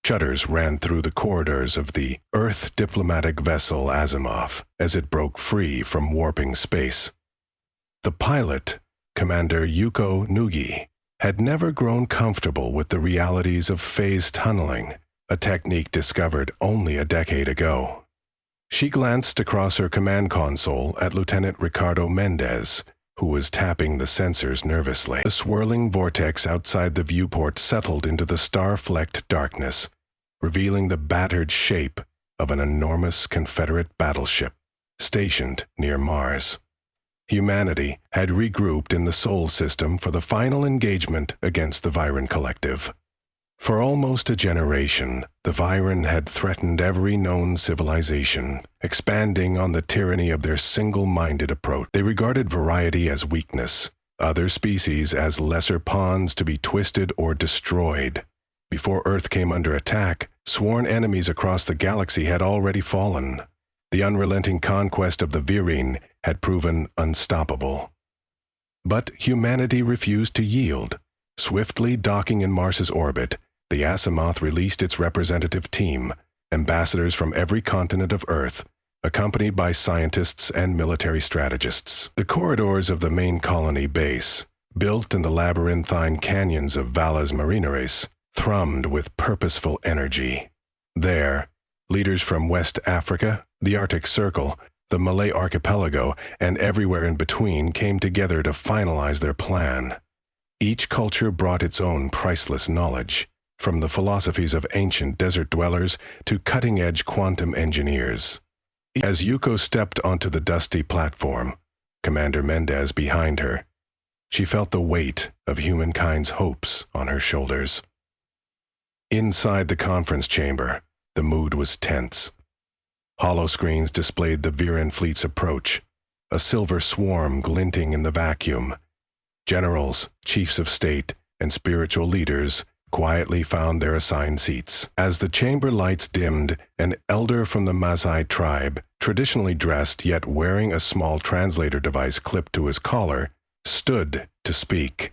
Shudders ran through the corridors of the Earth diplomatic vessel Asimov as it broke free from warping space. The pilot, Commander Yuko Nugi, had never grown comfortable with the realities of phase tunneling, a technique discovered only a decade ago. She glanced across her command console at Lieutenant Ricardo Mendez, who was tapping the sensors nervously. The swirling vortex outside the viewport settled into the star-flecked darkness, revealing the battered shape of an enormous Confederate battleship stationed near Mars. Humanity had regrouped in the Sol system for the final engagement against the Viren Collective. For almost a generation, the Viren had threatened every known civilization, expanding on the tyranny of their single-minded approach. They regarded variety as weakness, other species as lesser pawns to be twisted or destroyed. Before Earth came under attack, sworn enemies across the galaxy had already fallen. The unrelenting conquest of the Virine had proven unstoppable. But humanity refused to yield. Swiftly docking in Mars's orbit, the Asimov released its representative team, ambassadors from every continent of Earth, accompanied by scientists and military strategists. The corridors of the main colony base, built in the labyrinthine canyons of Valles Marineris, thrummed with purposeful energy. There, leaders from West Africa, the Arctic Circle, the Malay Archipelago, and everywhere in between came together to finalize their plan. Each culture brought its own priceless knowledge, from the philosophies of ancient desert dwellers to cutting-edge quantum engineers. As Yuko stepped onto the dusty platform, Commander Mendez behind her, she felt the weight of humankind's hopes on her shoulders. Inside the conference chamber, the mood was tense. Holoscreens displayed the Viren fleet's approach, a silver swarm glinting in the vacuum. Generals, chiefs of state, and spiritual leaders quietly found their assigned seats. As the chamber lights dimmed, an elder from the Masai tribe, traditionally dressed yet wearing a small translator device clipped to his collar, stood to speak.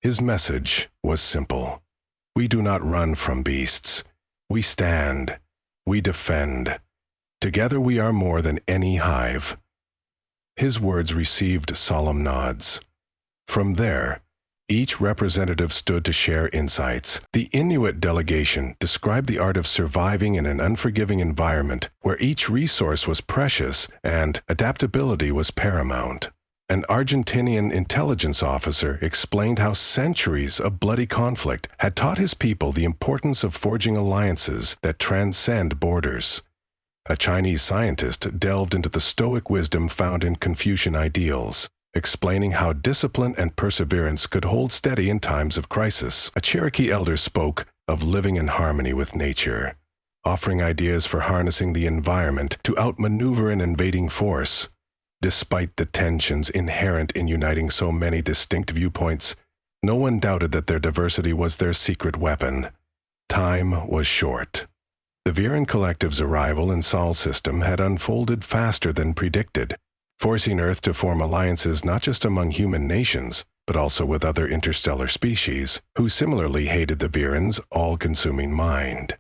His message was simple. We do not run from beasts. We stand. We defend. Together we are more than any hive. His words received solemn nods. From there, each representative stood to share insights. The Inuit delegation described the art of surviving in an unforgiving environment where each resource was precious and adaptability was paramount. An Argentinian intelligence officer explained how centuries of bloody conflict had taught his people the importance of forging alliances that transcend borders. A Chinese scientist delved into the stoic wisdom found in Confucian ideals, explaining how discipline and perseverance could hold steady in times of crisis. A Cherokee elder spoke of living in harmony with nature, offering ideas for harnessing the environment to outmaneuver an invading force. Despite the tensions inherent in uniting so many distinct viewpoints, no one doubted that their diversity was their secret weapon. Time was short. The Viren Collective's arrival in Sol system had unfolded faster than predicted, forcing Earth to form alliances not just among human nations, but also with other interstellar species, who similarly hated the Viren's all-consuming mind.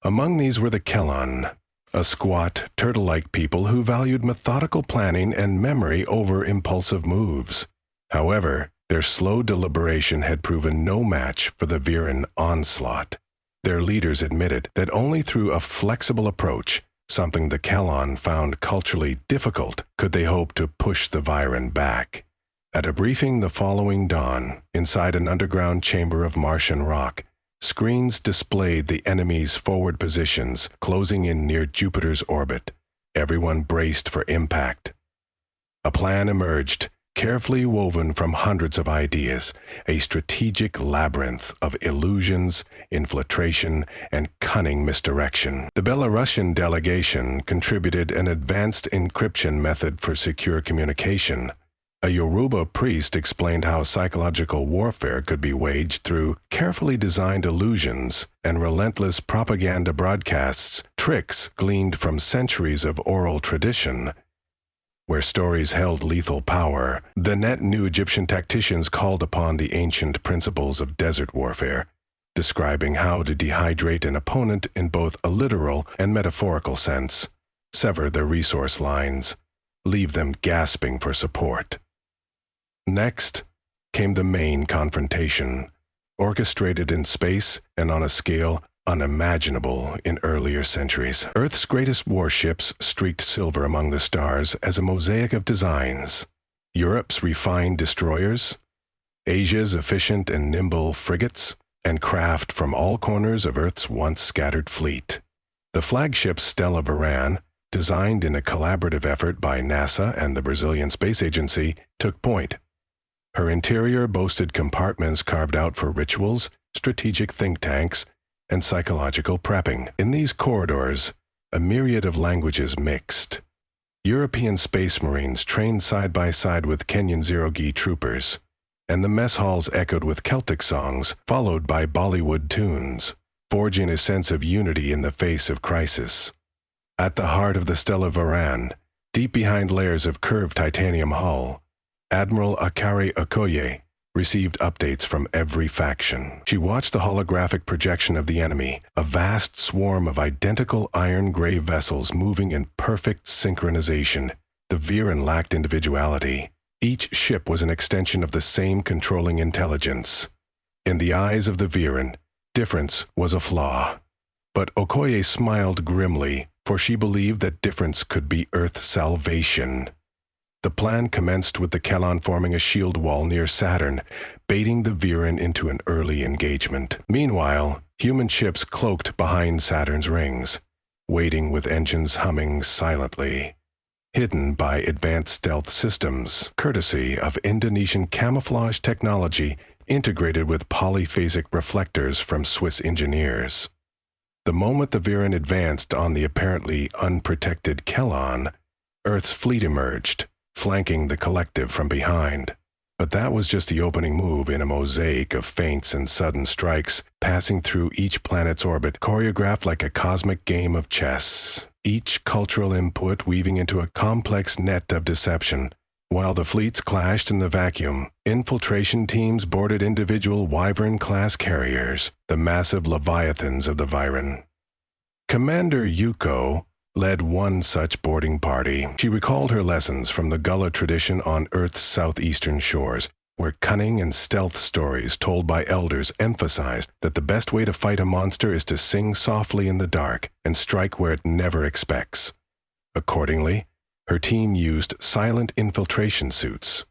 Among these were the Kelon, a squat, turtle-like people who valued methodical planning and memory over impulsive moves. However, their slow deliberation had proven no match for the Viren onslaught. Their leaders admitted that only through a flexible approach, something the Kelon found culturally difficult, could they hope to push the Viren back. At a briefing the following dawn, inside an underground chamber of Martian rock, screens displayed the enemy's forward positions closing in near Jupiter's orbit. Everyone braced for impact. A plan emerged, carefully woven from hundreds of ideas, a strategic labyrinth of illusions, infiltration, and cunning misdirection. The Belarusian delegation contributed an advanced encryption method for secure communication. A Yoruba priest explained how psychological warfare could be waged through carefully designed illusions and relentless propaganda broadcasts, tricks gleaned from centuries of oral tradition. Where stories held lethal power, the net new Egyptian tacticians called upon the ancient principles of desert warfare, describing how to dehydrate an opponent in both a literal and metaphorical sense, sever their resource lines, leave them gasping for support. Next came the main confrontation, orchestrated in space and on a scale unimaginable in earlier centuries. Earth's greatest warships streaked silver among the stars as a mosaic of designs. Europe's refined destroyers, Asia's efficient and nimble frigates, and craft from all corners of Earth's once scattered fleet. The flagship Stella Varan, designed in a collaborative effort by NASA and the Brazilian Space Agency, took point. Her interior boasted compartments carved out for rituals, strategic think tanks, and psychological prepping. In these corridors, a myriad of languages mixed. European space marines trained side by side with Kenyan Zero-G troopers, and the mess halls echoed with Celtic songs, followed by Bollywood tunes, forging a sense of unity in the face of crisis. At the heart of the Stella Varan, deep behind layers of curved titanium hull, Admiral Akari Okoye received updates from every faction. She watched the holographic projection of the enemy, a vast swarm of identical iron-gray vessels moving in perfect synchronization. The Viren lacked individuality. Each ship was an extension of the same controlling intelligence. In the eyes of the Viren, difference was a flaw. But Okoye smiled grimly, for she believed that difference could be Earth's salvation. The plan commenced with the Kelon forming a shield wall near Saturn, baiting the Viren into an early engagement. Meanwhile, human ships cloaked behind Saturn's rings, waiting with engines humming silently, hidden by advanced stealth systems, courtesy of Indonesian camouflage technology integrated with polyphasic reflectors from Swiss engineers. The moment the Viren advanced on the apparently unprotected Kelon, Earth's fleet emerged, flanking the collective from behind. But that was just the opening move in a mosaic of feints and sudden strikes passing through each planet's orbit, choreographed like a cosmic game of chess. Each cultural input weaving into a complex net of deception. While the fleets clashed in the vacuum, infiltration teams boarded individual Wyvern-class carriers, the massive leviathans of the Viren. Commander Yuko led one such boarding party. She recalled her lessons from the Gullah tradition on Earth's southeastern shores, where cunning and stealth stories told by elders emphasized that the best way to fight a monster is to sing softly in the dark and strike where it never expects. Accordingly, her team used silent infiltration suits.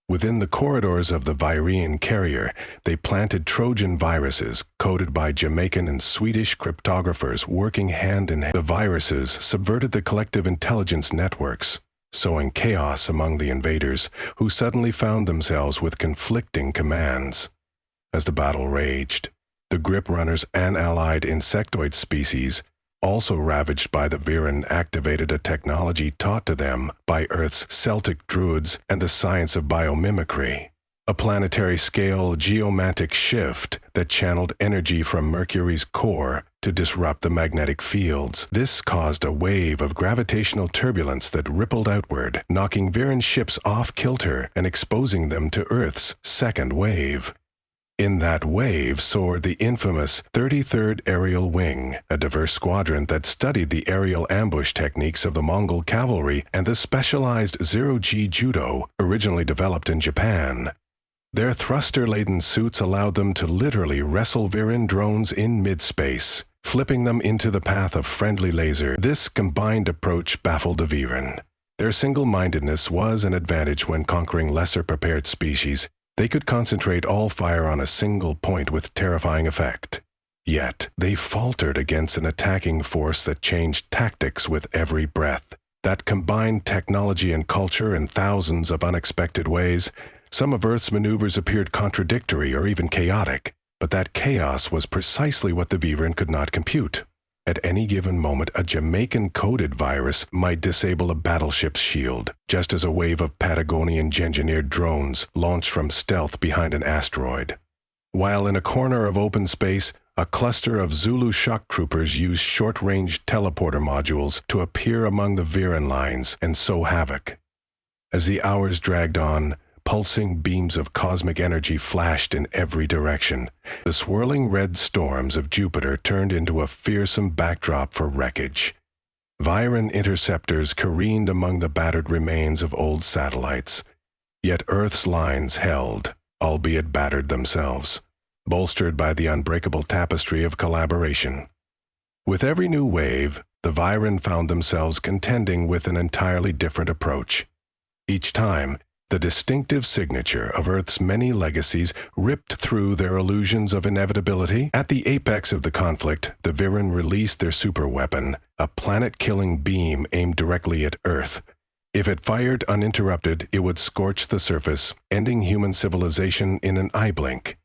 Within the corridors of the Virian carrier, they planted Trojan viruses coded by Jamaican and Swedish cryptographers working hand in hand. The viruses subverted the collective intelligence networks, sowing chaos among the invaders who suddenly found themselves with conflicting commands. As the battle raged, the Grip Runners and allied insectoid species, also ravaged by the Viren, activated a technology taught to them by Earth's Celtic druids and the science of biomimicry, a planetary-scale geomantic shift that channeled energy from Mercury's core to disrupt the magnetic fields. This caused a wave of gravitational turbulence that rippled outward, knocking Viren ships off kilter and exposing them to Earth's second wave. In that wave soared the infamous 33rd Aerial Wing, a diverse squadron that studied the aerial ambush techniques of the Mongol cavalry and the specialized Zero-G Judo, originally developed in Japan. Their thruster-laden suits allowed them to literally wrestle Viren drones in mid-space, flipping them into the path of friendly laser. This combined approach baffled the Viren. Their single-mindedness was an advantage when conquering lesser-prepared species. They could concentrate all fire on a single point with terrifying effect. Yet, they faltered against an attacking force that changed tactics with every breath, that combined technology and culture in thousands of unexpected ways. Some of Earth's maneuvers appeared contradictory or even chaotic, but that chaos was precisely what the Viren could not compute. At any given moment, a Jamaican-coded virus might disable a battleship's shield, just as a wave of Patagonian-engineered drones launched from stealth behind an asteroid. While in a corner of open space, a cluster of Zulu shock troopers used short-range teleporter modules to appear among the Viren lines and sow havoc. As the hours dragged on, Pulsing beams of cosmic energy flashed in every direction. The swirling red storms of Jupiter turned into a fearsome backdrop for wreckage. Viren interceptors careened among the battered remains of old satellites. Yet Earth's lines held, albeit battered themselves, bolstered by the unbreakable tapestry of collaboration. With every new wave, the Viren found themselves contending with an entirely different approach. Each time, the distinctive signature of Earth's many legacies ripped through their illusions of inevitability. At the apex of the conflict, the Viren released their superweapon, a planet-killing beam aimed directly at Earth. If it fired uninterrupted, it would scorch the surface, ending human civilization in an eye blink.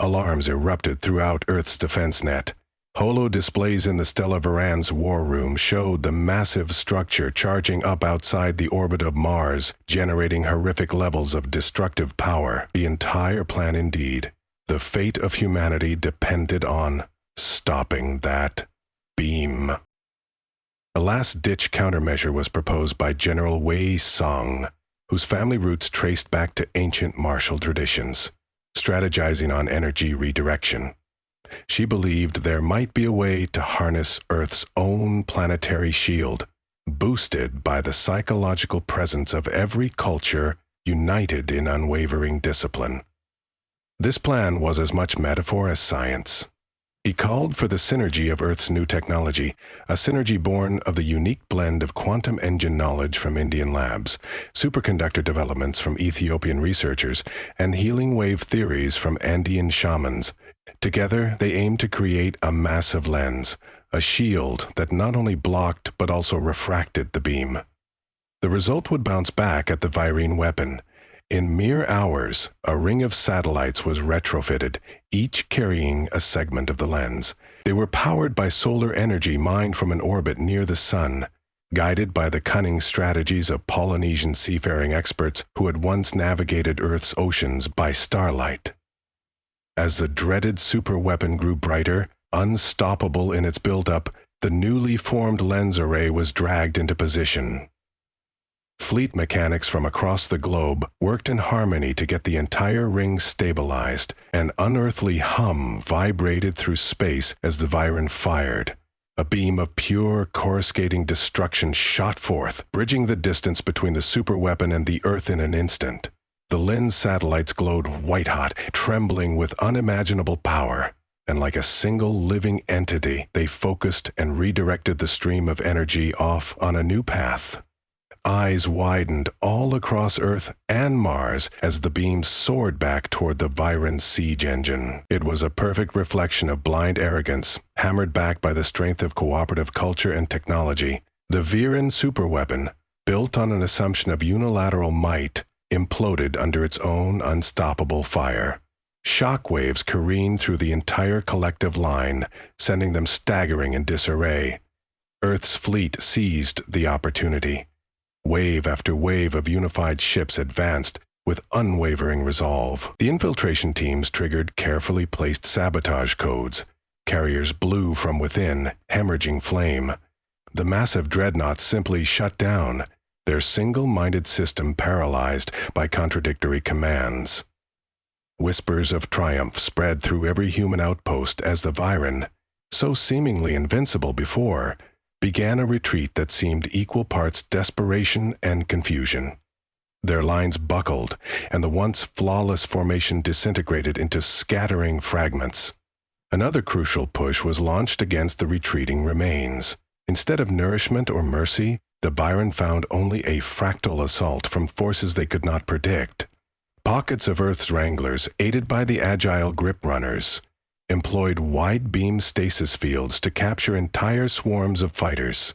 Alarms erupted throughout Earth's defense net. Holo displays in the Stella Varan's war room showed the massive structure charging up outside the orbit of Mars, generating horrific levels of destructive power. The entire plan indeed. The fate of humanity depended on stopping that beam. A last-ditch countermeasure was proposed by General Wei Song, whose family roots traced back to ancient martial traditions, strategizing on energy redirection. She believed there might be a way to harness Earth's own planetary shield, boosted by the psychological presence of every culture united in unwavering discipline. This plan was as much metaphor as science. He called for the synergy of Earth's new technology, a synergy born of the unique blend of quantum engine knowledge from Indian labs, superconductor developments from Ethiopian researchers, and healing wave theories from Andean shamans. Together, they aimed to create a massive lens, a shield that not only blocked but also refracted the beam. The result would bounce back at the Virene weapon. In mere hours, a ring of satellites was retrofitted, each carrying a segment of the lens. They were powered by solar energy mined from an orbit near the sun, guided by the cunning strategies of Polynesian seafaring experts who had once navigated Earth's oceans by starlight. As the dreaded superweapon grew brighter, unstoppable in its buildup, the newly formed lens array was dragged into position. Fleet mechanics from across the globe worked in harmony to get the entire ring stabilized. An unearthly hum vibrated through space as the Viren fired. A beam of pure, coruscating destruction shot forth, bridging the distance between the superweapon and the Earth in an instant. The lens satellites glowed white-hot, trembling with unimaginable power, and like a single living entity, they focused and redirected the stream of energy off on a new path. Eyes widened all across Earth and Mars as the beam soared back toward the Viren siege engine. It was a perfect reflection of blind arrogance, hammered back by the strength of cooperative culture and technology. The Viren superweapon, built on an assumption of unilateral might, imploded under its own unstoppable fire. Shockwaves careened through the entire collective line, sending them staggering in disarray. Earth's fleet seized the opportunity. Wave after wave of unified ships advanced with unwavering resolve. The infiltration teams triggered carefully placed sabotage codes. Carriers blew from within, hemorrhaging flame. The massive dreadnoughts simply shut down, their single-minded system paralyzed by contradictory commands. Whispers of triumph spread through every human outpost as the Viren, so seemingly invincible before, began a retreat that seemed equal parts desperation and confusion. Their lines buckled, and the once flawless formation disintegrated into scattering fragments. Another crucial push was launched against the retreating remains. Instead of nourishment or mercy, the Viren found only a fractal assault from forces they could not predict. Pockets of Earth's Wranglers, aided by the agile grip runners, employed wide-beam stasis fields to capture entire swarms of fighters.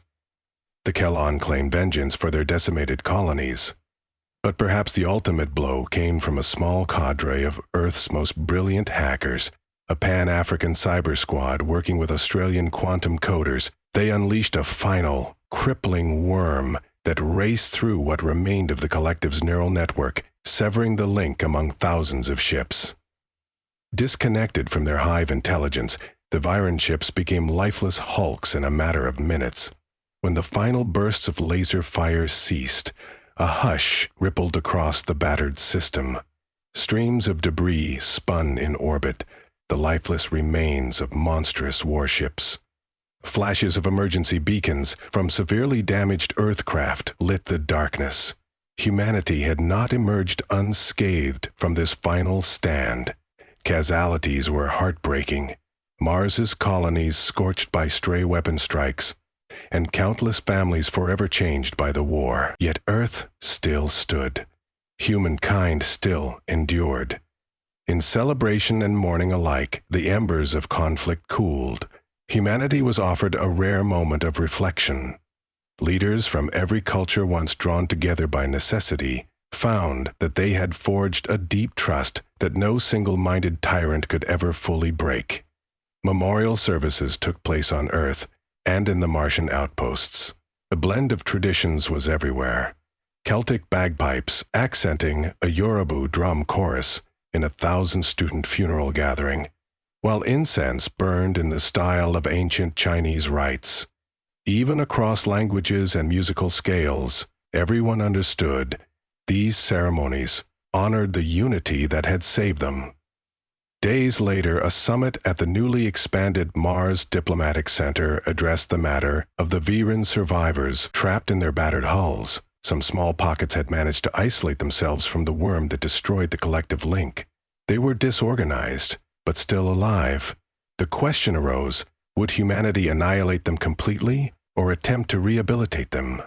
The Kelon claimed vengeance for their decimated colonies. But perhaps the ultimate blow came from a small cadre of Earth's most brilliant hackers, a Pan-African cyber squad working with Australian quantum coders. They unleashed a final, crippling worm that raced through what remained of the collective's neural network, severing the link among thousands of ships. Disconnected from their hive intelligence, the Viren ships became lifeless hulks in a matter of minutes. When the final bursts of laser fire ceased, A hush rippled across the battered system. Streams of debris spun in orbit, the lifeless remains of monstrous warships. Flashes of emergency beacons from severely damaged Earthcraft lit the darkness. Humanity had not emerged unscathed from this final stand. Casualties were heartbreaking. Mars's colonies scorched by stray weapon strikes, and countless families forever changed by the war. Yet Earth still stood. Humankind still endured. In celebration and mourning alike, the embers of conflict cooled. Humanity was offered a rare moment of reflection. Leaders from every culture once drawn together by necessity found that they had forged a deep trust that no single-minded tyrant could ever fully break. Memorial services took place on Earth and in the Martian outposts. A blend of traditions was everywhere. Celtic bagpipes accenting a Yoruba drum chorus in a 1,000-student funeral gathering, while incense burned in the style of ancient Chinese rites. Even across languages and musical scales, everyone understood these ceremonies honored the unity that had saved them. Days later, a summit at the newly expanded Mars Diplomatic Center addressed the matter of the Viren survivors trapped in their battered hulls. Some small pockets had managed to isolate themselves from the worm that destroyed the collective link. They were disorganized, but still alive. The question arose, would humanity annihilate them completely or attempt to rehabilitate them?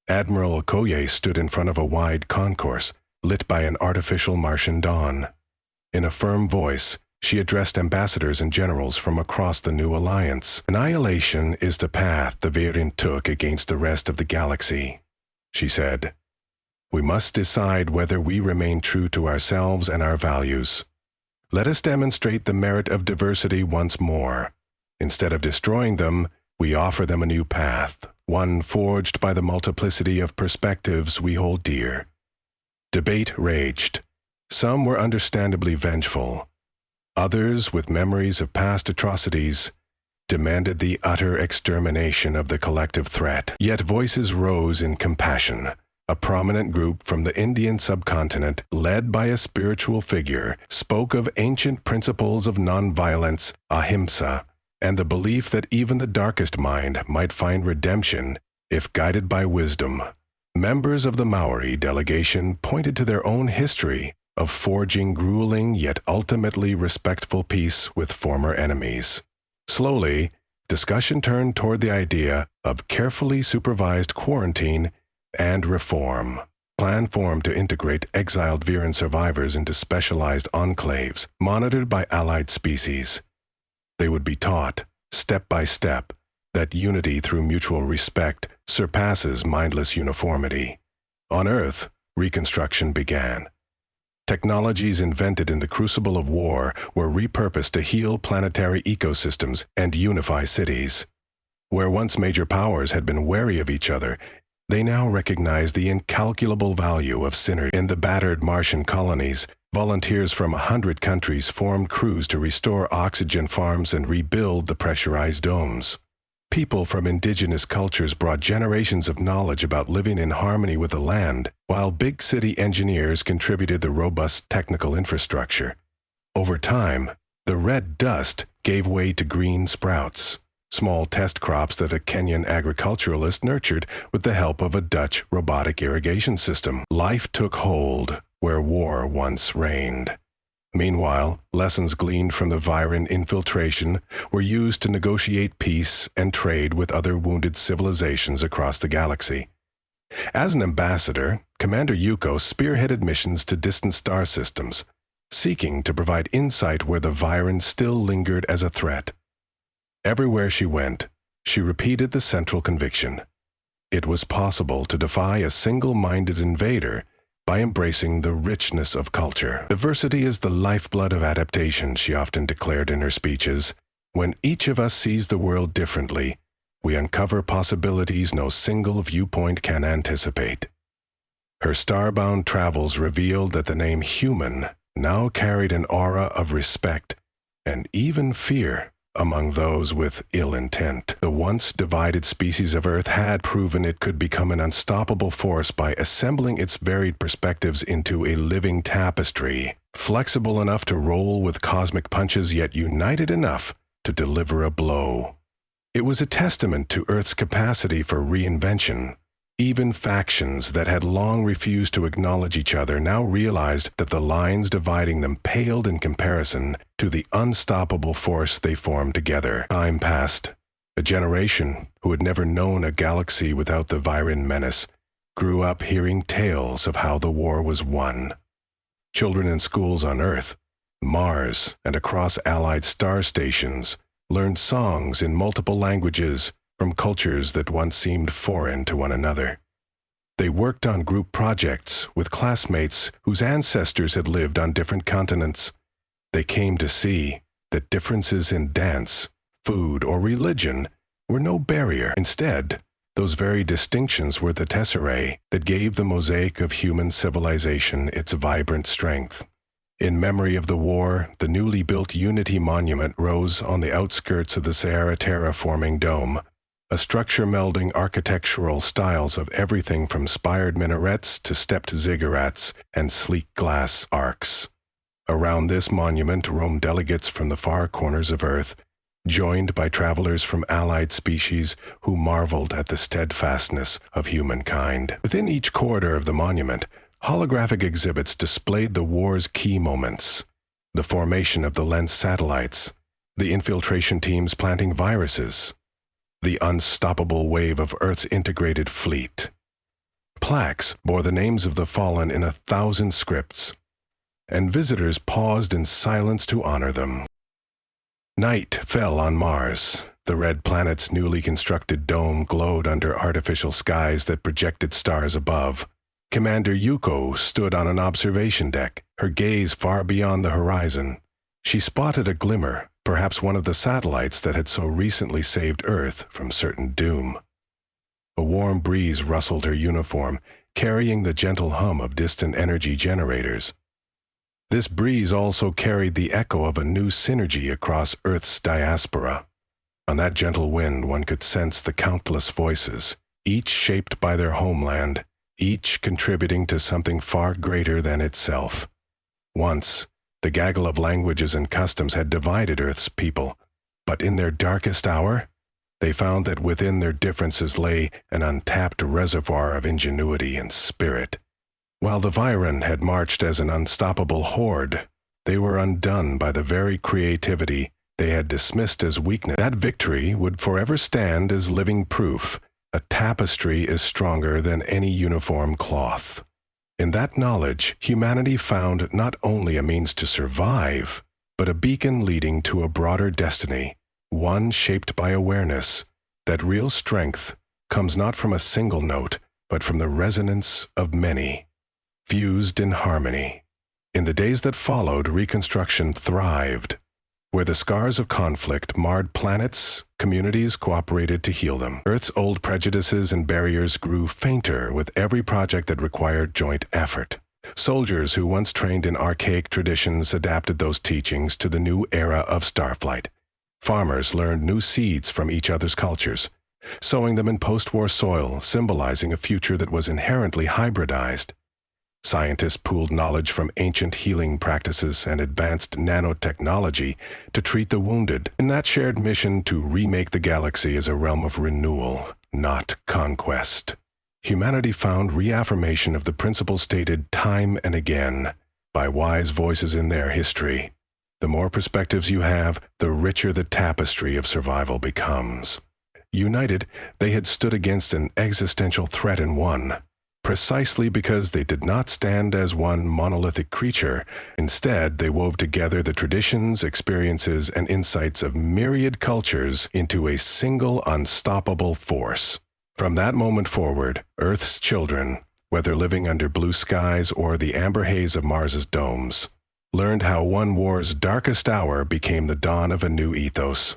Admiral Okoye stood in front of a wide concourse, lit by an artificial Martian dawn. In a firm voice, she addressed ambassadors and generals from across the new alliance. Annihilation is the path the Viren took against the rest of the galaxy, she said. We must decide whether we remain true to ourselves and our values. Let us demonstrate the merit of diversity once more. Instead of destroying them, we offer them a new path, one forged by the multiplicity of perspectives we hold dear. Debate raged. Some were understandably vengeful. Others, with memories of past atrocities, demanded the utter extermination of the collective threat. Yet voices rose in compassion. A prominent group from the Indian subcontinent, led by a spiritual figure, spoke of ancient principles of nonviolence, ahimsa, and the belief that even the darkest mind might find redemption if guided by wisdom. Members of the Maori delegation pointed to their own history of forging grueling yet ultimately respectful peace with former enemies. Slowly, discussion turned toward the idea of carefully supervised quarantine and reform. Plan formed to integrate exiled Viren survivors into specialized enclaves monitored by allied species. They would be taught, step by step, that unity through mutual respect surpasses mindless uniformity. On Earth, reconstruction began. Technologies invented in the crucible of war were repurposed to heal planetary ecosystems and unify cities. Where once major powers had been wary of each other, they now recognized the incalculable value of synergy. In the battered Martian colonies, volunteers from 100 countries formed crews to restore oxygen farms and rebuild the pressurized domes. People from indigenous cultures brought generations of knowledge about living in harmony with the land, while big city engineers contributed the robust technical infrastructure. Over time, the red dust gave way to green sprouts, small test crops that a Kenyan agriculturalist nurtured with the help of a Dutch robotic irrigation system. Life took hold where war once reigned. Meanwhile, lessons gleaned from the Viren infiltration were used to negotiate peace and trade with other wounded civilizations across the galaxy. As an ambassador, Commander Yuko spearheaded missions to distant star systems, seeking to provide insight where the Viren still lingered as a threat. Everywhere she went, she repeated the central conviction. It was possible to defy a single-minded invader by embracing the richness of culture. Diversity is the lifeblood of adaptation, she often declared in her speeches. When each of us sees the world differently, we uncover possibilities no single viewpoint can anticipate. Her starbound travels revealed that the name human now carried an aura of respect and even fear. among those with ill intent. The once divided species of Earth had proven it could become an unstoppable force by assembling its varied perspectives into a living tapestry, flexible enough to roll with cosmic punches, yet united enough to deliver a blow. It was a testament to Earth's capacity for reinvention. Even factions that had long refused to acknowledge each other now realized that the lines dividing them paled in comparison to the unstoppable force they formed together. Time passed. A generation who had never known a galaxy without the Viren menace grew up hearing tales of how the war was won. Children in schools on Earth, Mars, and across allied star stations learned songs in multiple languages from cultures that once seemed foreign to one another. They worked on group projects with classmates whose ancestors had lived on different continents. They came to see that differences in dance, food, or religion were no barrier. Instead, those very distinctions were the tesserae that gave the mosaic of human civilization its vibrant strength. In memory of the war, the newly built Unity Monument rose on the outskirts of the Sierra Terra-forming dome, a structure melding architectural styles of everything from spired minarets to stepped ziggurats and sleek glass arcs. Around this monument roamed delegates from the far corners of Earth, joined by travelers from allied species who marveled at the steadfastness of humankind. Within each corridor of the monument, holographic exhibits displayed the war's key moments: the formation of the Lens satellites, the infiltration teams planting viruses, the unstoppable wave of Earth's integrated fleet. Plaques bore the names of the fallen in 1,000 scripts, and visitors paused in silence to honor them. Night fell on Mars. The red planet's newly constructed dome glowed under artificial skies that projected stars above. Commander Yuko stood on an observation deck, her gaze far beyond the horizon. She spotted a glimmer, perhaps one of the satellites that had so recently saved Earth from certain doom. A warm breeze rustled her uniform, carrying the gentle hum of distant energy generators. This breeze also carried the echo of a new synergy across Earth's diaspora. On that gentle wind, one could sense the countless voices, each shaped by their homeland, each contributing to something far greater than itself. Once, the gaggle of languages and customs had divided Earth's people, but in their darkest hour, they found that within their differences lay an untapped reservoir of ingenuity and spirit. While the Viren had marched as an unstoppable horde, they were undone by the very creativity they had dismissed as weakness. That victory would forever stand as living proof: a tapestry is stronger than any uniform cloth. In that knowledge, humanity found not only a means to survive, but a beacon leading to a broader destiny, one shaped by awareness that real strength comes not from a single note, but from the resonance of many, fused in harmony. In the days that followed, reconstruction thrived. Where the scars of conflict marred planets, communities cooperated to heal them. Earth's old prejudices and barriers grew fainter with every project that required joint effort. Soldiers who once trained in archaic traditions adapted those teachings to the new era of starflight. Farmers learned new seeds from each other's cultures, sowing them in post-war soil, symbolizing a future that was inherently hybridized. Scientists pooled knowledge from ancient healing practices and advanced nanotechnology to treat the wounded, in that shared mission to remake the galaxy as a realm of renewal, not conquest. Humanity found reaffirmation of the principle stated time and again by wise voices in their history: the more perspectives you have, the richer the tapestry of survival becomes. United, they had stood against an existential threat and won, precisely because they did not stand as one monolithic creature. Instead, they wove together the traditions, experiences, and insights of myriad cultures into a single unstoppable force. From that moment forward, Earth's children, whether living under blue skies or the amber haze of Mars's domes, learned how one war's darkest hour became the dawn of a new ethos.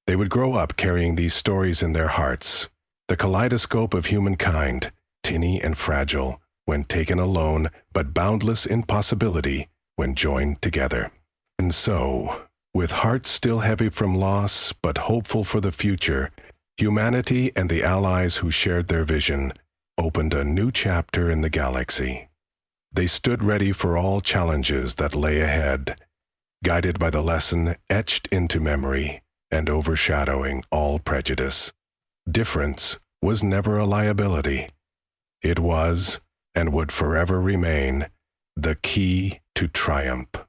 They would grow up carrying these stories in their hearts, the kaleidoscope of humankind, tinny and fragile when taken alone, but boundless in possibility when joined together. And so, With hearts still heavy from loss, but hopeful for the future, humanity and the allies who shared their vision opened a new chapter in the galaxy. They stood ready for all challenges that lay ahead, guided by the lesson etched into memory and overshadowing all prejudice. Difference was never a liability. It was, and would forever remain, the key to triumph.